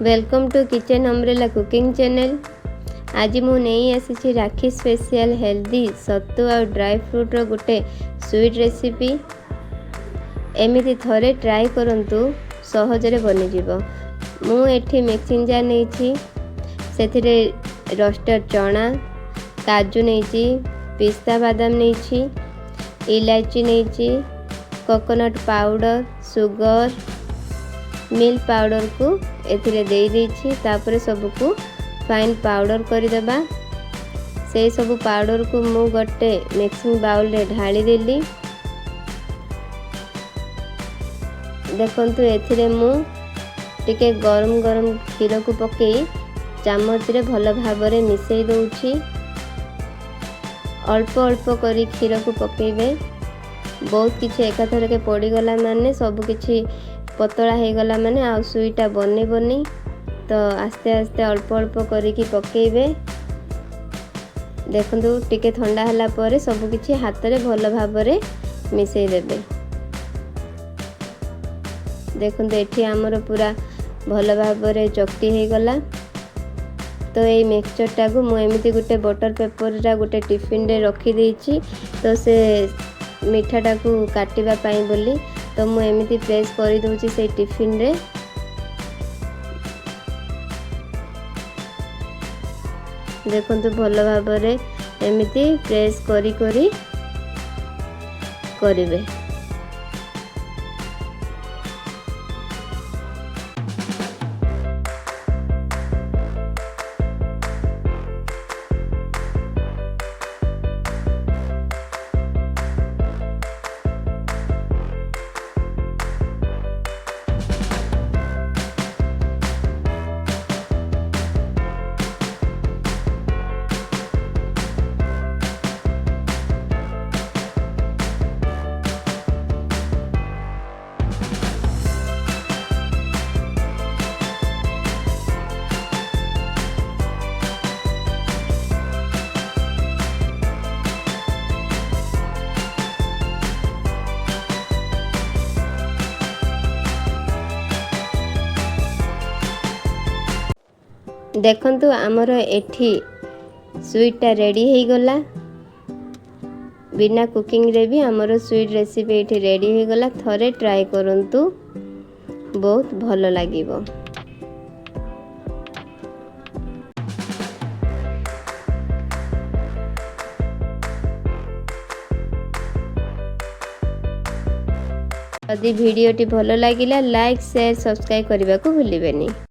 Welcome to kitchen umbrella cooking channel. आज मु नहीं आसी राखी स्पेशल हेल्दी सत्तू और ड्राई फ्रूट रो गोटे स्वीट रेसिपी। एमिति थरे ट्राई करंतु सहजरे बनी जीवो। मु एठी मिक्सिंग जार नहीं सेथिरे रोस्टेड चना काजू नहीं पिस्ता बादाम नहीं इलायची नहीं coconut powder sugar milk powder को एथिरे दे देछि। तापर सबको फाइन पाउडर करदेबा। से सब पाउडर को मु गोटे मिक्सिंग बाउल रे ढाली देली। देखंतु एथिरे मु टिके गरम गरम क्षीर को पकई चामच रे भल भाबरे मिसई दउछि। अल्प अल्प करी क्षीर को पकेबे। बहुत किछि एकाथर के पड़ी गला माने सब किछि पतला हो गला माने आ सुईटा बनी बनी तो आस्ते आस्ते अल्प अल्प करिकी पकेबे। देखंतु टिके ठंडा हला परे सब किछि हाथ रे भल भाबरे मिसई देबे। देखंतु एठी हमर पूरा भल भाबरे चकटी हो गला। तो ये मिक्सचर टा को मु एमिति गोटे बटर पेपर रा गोटे टिफिन रे रखी देछि। तो से मिठाटा को काटिबा पाई बोली तो मु एमिति प्रेस करि दउछि से टिफिन रे। देखंतु भल भाबरे एमिति प्रेस करी करी करिवे। देखंतु आमर एठी स्वीटा रेडी हो गला। बिना कुकिंग रे भी आमर स्वीट रेसिपी एठी रेडी हो गला। थरे ट्राई करंतु बहुत भल लागिबो। यदि वीडियोटी भल लागिला लाइक शेयर सब्सक्राइब करने को भूलिबेनी।